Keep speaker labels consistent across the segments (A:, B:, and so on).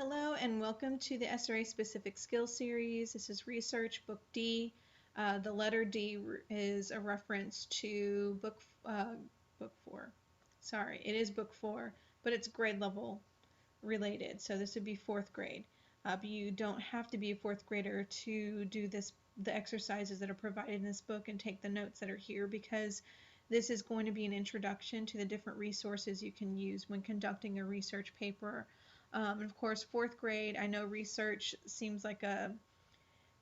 A: Hello and welcome to the SRA Specific Skills Series. This is Research Book D. The letter D is a reference to book 4. Sorry, it is book 4, but it's grade level related. So this would be 4th grade. But you don't have to be a 4th grader to do the exercises that are provided in this book and take the notes that are here, because this is going to be an introduction to the different resources you can use when conducting a research paper. And of course, 4th grade, I know research seems like a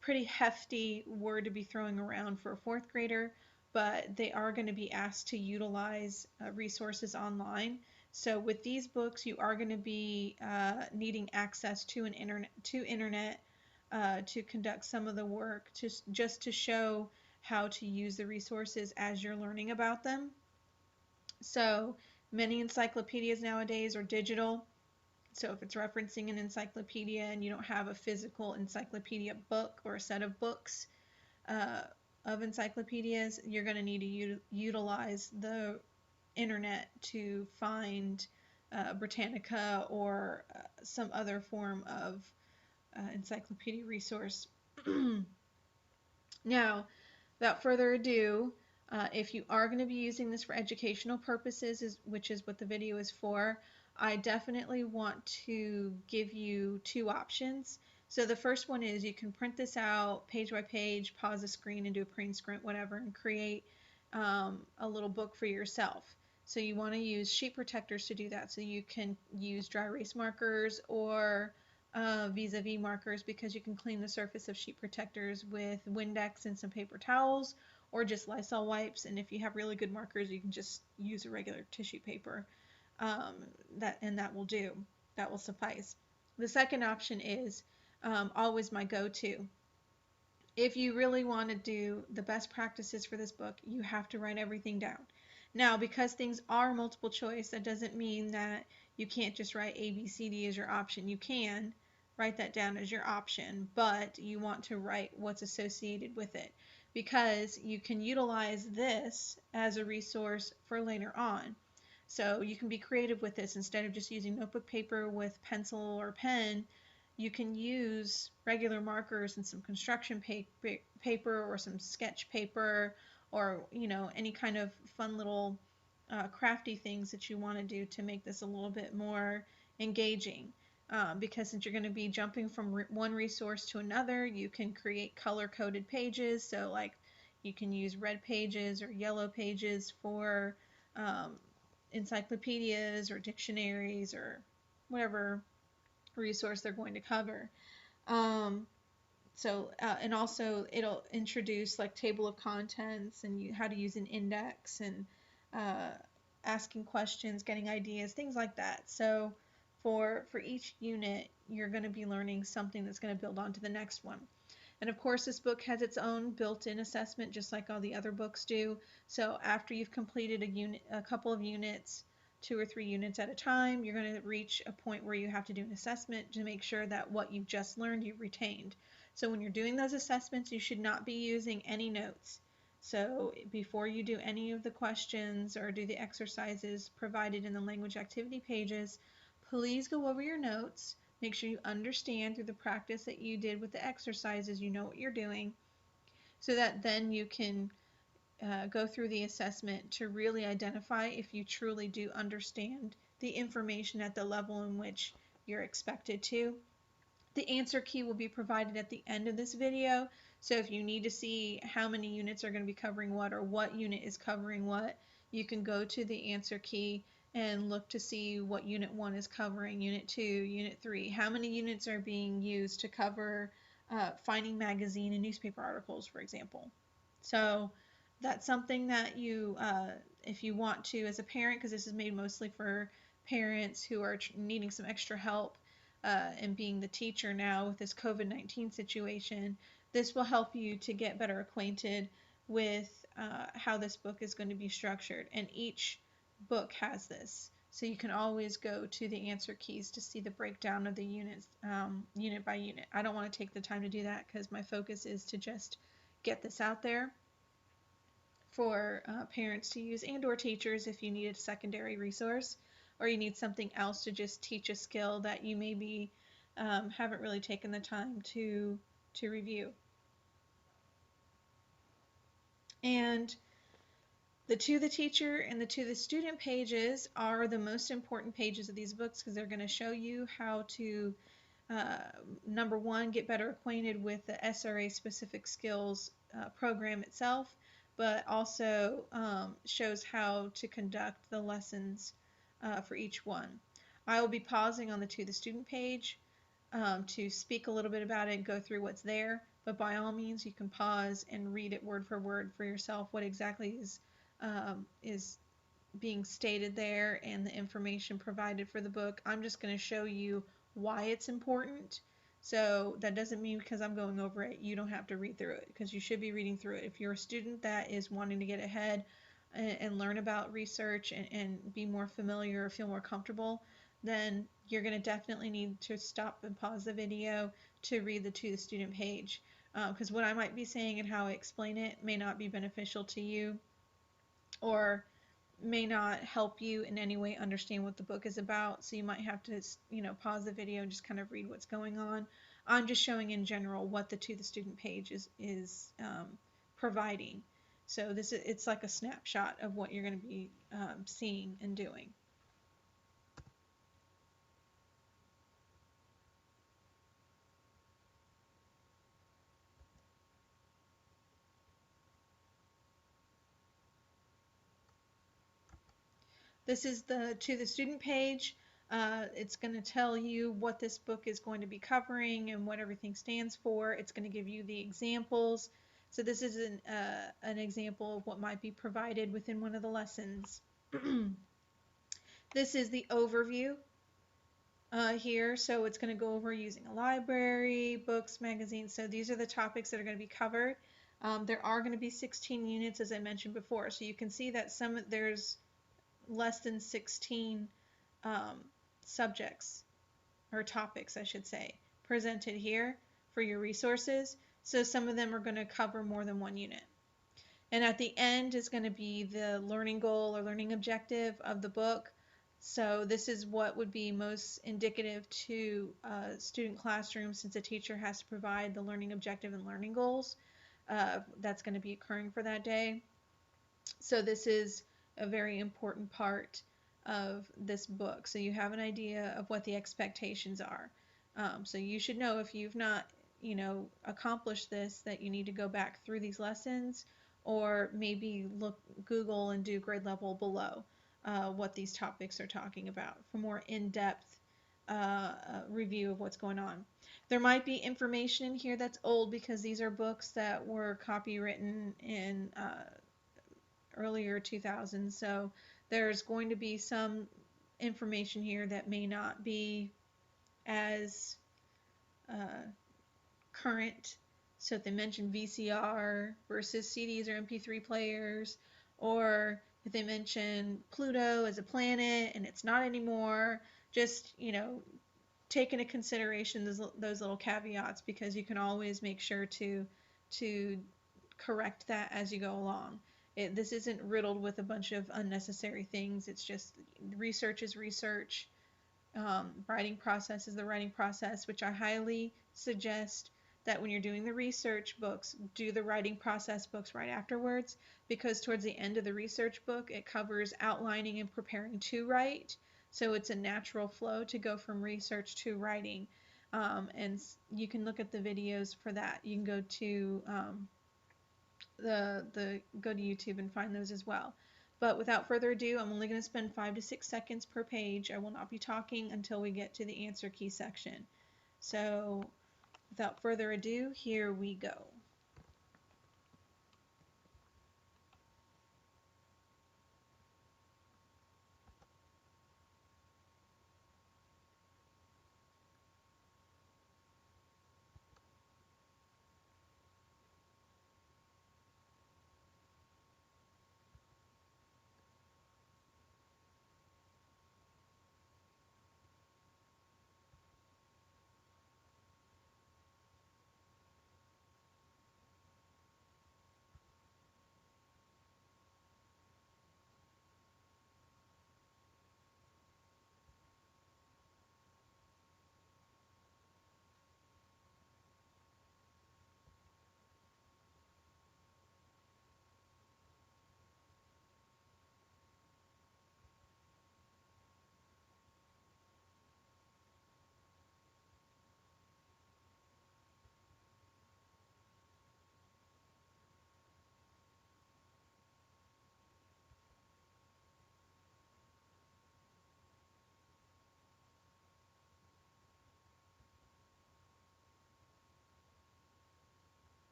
A: pretty hefty word to be throwing around for a 4th grader, but they are going to be asked to utilize resources online. So with these books, you are going to be needing access to internet to conduct some of the work, just to show how to use the resources as you're learning about them. So many encyclopedias nowadays are digital. So if it's referencing an encyclopedia and you don't have a physical encyclopedia book or a set of books uh, of encyclopedias, you're going to need to utilize the internet to find Britannica or some other form of encyclopedia resource. Now, without further ado, if you are going to be using this for educational purposes, which is what the video is for, I definitely want to give you two options. So the first one is you can print this out page by page, pause the screen and do a print screen, whatever, and create a little book for yourself. So you want to use sheet protectors to do that. So you can use dry erase markers or vis-a-vis markers, because you can clean the surface of sheet protectors with Windex and some paper towels, or just Lysol wipes. And if you have really good markers, you can just use a regular tissue paper. That will do. That will suffice. The second option is always my go-to. If you really want to do the best practices for this book, you have to write everything down. Now, because things are multiple choice, that doesn't mean that you can't just write A, B, C, D as your option. You can write that down as your option, but you want to write what's associated with it, because you can utilize this as a resource for later on. So you can be creative with this. Instead of just using notebook paper with pencil or pen, you can use regular markers and some construction paper or some sketch paper, or any kind of fun little crafty things that you want to do to make this a little bit more engaging. Because since you're going to be jumping from one resource to another, you can create color-coded pages. So like you can use red pages or yellow pages for encyclopedias or dictionaries or whatever resource they're going to cover. Um, and also it'll introduce like table of contents and how to use an index, and uh, asking questions, getting ideas, things like that. So for each unit, you're going to be learning something that's going to build on to the next one. And of course, this book has its own built-in assessment, just like all the other books do. So after you've completed a couple of units, 2 or 3 units at a time, you're going to reach a point where you have to do an assessment to make sure that what you've just learned you've retained. So when you're doing those assessments, you should not be using any notes. So before you do any of the questions or do the exercises provided in the language activity pages, please go over your notes. Make sure you understand through the practice that you did with the exercises, you know what you're doing, so that then you can go through the assessment to really identify if you truly do understand the information at the level in which you're expected to. The answer key will be provided at the end of this video, so if you need to see how many units are going to be covering what, or what unit is covering what, you can go to the answer key and look to see what Unit 1 is covering, Unit 2, Unit 3, how many units are being used to cover finding magazine and newspaper articles, for example. So that's something that you, if you want to, as a parent, because this is made mostly for parents who are needing some extra help, and being the teacher now with this COVID-19 situation, this will help you to get better acquainted with how this book is going to be structured. And each book has this. So you can always go to the answer keys to see the breakdown of the units, unit by unit. I don't want to take the time to do that because my focus is to just get this out there for parents to use, and or teachers if you need a secondary resource, or you need something else to just teach a skill that you may be haven't really taken the time to review. And the to the teacher and the to the student pages are the most important pages of these books because they're going to show you how to, uh, number one, get better acquainted with the SRA specific skills program itself, but also shows how to conduct the lessons for each one. I will be pausing on the to the student page to speak a little bit about it and go through what's there. But by all means, you can pause and read it word for word for yourself what exactly is being stated there and the information provided for the book. I'm just going to show you why it's important. So that doesn't mean because I'm going over it, you don't have to read through it because you should be reading through it. If you're a student that is wanting to get ahead and learn about research and be more familiar or feel more comfortable, then you're going to definitely need to stop and pause the video to read the to the student page because what I might be saying and how I explain it may not be beneficial to you or may not help you in any way understand what the book is about. So you might have to, pause the video and just kind of read what's going on. I'm just showing in general what the to the student page is providing. So it's like a snapshot of what you're going to be seeing and doing. This is the to the student page. It's going to tell you what this book is going to be covering and what everything stands for. It's going to give you the examples. So this is an example of what might be provided within one of the lessons. This is the overview here. So it's going to go over using a library, books, magazines. So these are the topics that are going to be covered. There are going to be 16 units, as I mentioned before. So you can see that there's less than 16 subjects or topics, I should say, presented here for your resources. So some of them are going to cover more than one unit. And at the end is going to be the learning goal or learning objective of the book. So this is what would be most indicative to a student classroom since a teacher has to provide the learning objective and learning goals. That's going to be occurring for that day. So this is a very important part of this book. So you have an idea of what the expectations are. So you should know if you've not, accomplished this, that you need to go back through these lessons or maybe Google and do grade level below what these topics are talking about for more in-depth review of what's going on. There might be information in here that's old because these are books that were copywritten in earlier 2000s, so there's going to be some information here that may not be as current. So if they mention VCR versus CDs or MP3 players, or if they mention Pluto as a planet and it's not anymore, just take into consideration those little caveats because you can always make sure to correct that as you go along. This isn't riddled with a bunch of unnecessary things. It's just research is research. Writing process is the writing process, which I highly suggest that when you're doing the research books, do the writing process books right afterwards, because towards the end of the research book, it covers outlining and preparing to write. So it's a natural flow to go from research to writing. And you can look at the videos for that. You can go to go to YouTube and find those as well. But without further ado, I'm only going to spend 5 to 6 seconds per page. I will not be talking until we get to the answer key section. So without further ado, here we go.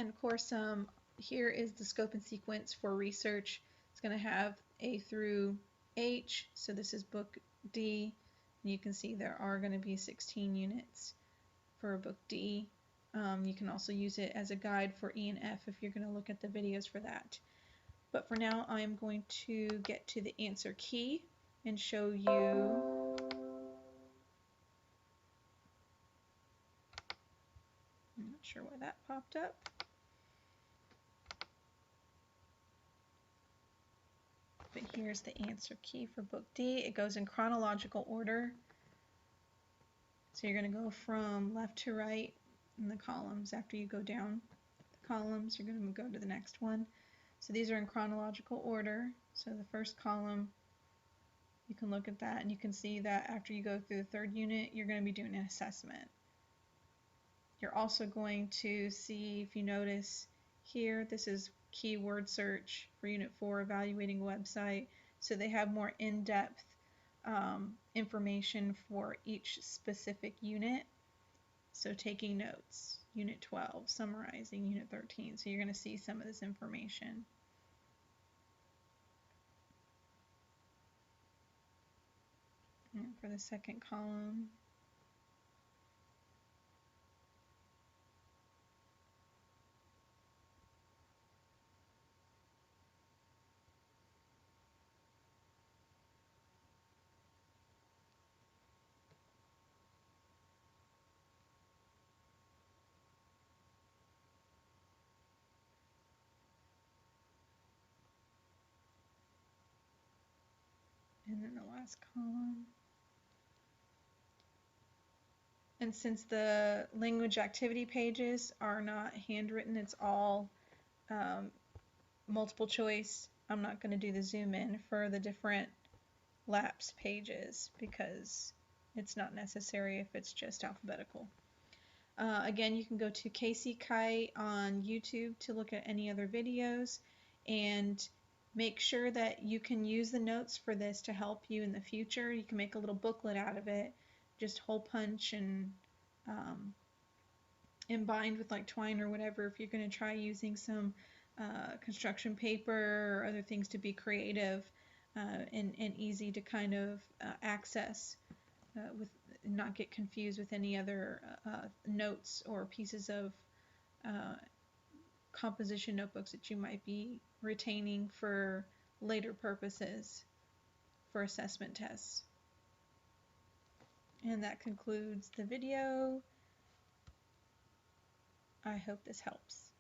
A: And of course, here is the scope and sequence for research. It's going to have A through H, so this is book D. And you can see there are going to be 16 units for book D. You can also use it as a guide for E and F if you're going to look at the videos for that. But for now, I'm going to get to the answer key and show you I'm not sure why that popped up. But here's the answer key for book D. It goes in chronological order. So you're going to go from left to right in the columns. After you go down the columns, you're going to go to the next one. So these are in chronological order. So the first column, you can look at that and you can see that after you go through the third unit, you're going to be doing an assessment. You're also going to see, if you notice here, this is keyword search for Unit 4, evaluating a website. So they have more in-depth information for each specific unit. So taking notes, Unit 12, summarizing Unit 13. So you're going to see some of this information. And for the second column, and then the last column. And since the language activity pages are not handwritten, it's all multiple choice, I'm not going to do the zoom in for the different LAPS pages because it's not necessary if it's just alphabetical. Again, you can go to Casey Kite on YouTube to look at any other videos, and make sure that you can use the notes for this to help you in the future. You can make a little booklet out of it, just hole punch and bind with like twine or whatever if you're going to try using some construction paper or other things to be creative and easy to kind of access with not get confused with any other notes or pieces of composition notebooks that you might be retaining for later purposes for assessment tests. And that concludes the video. I hope this helps.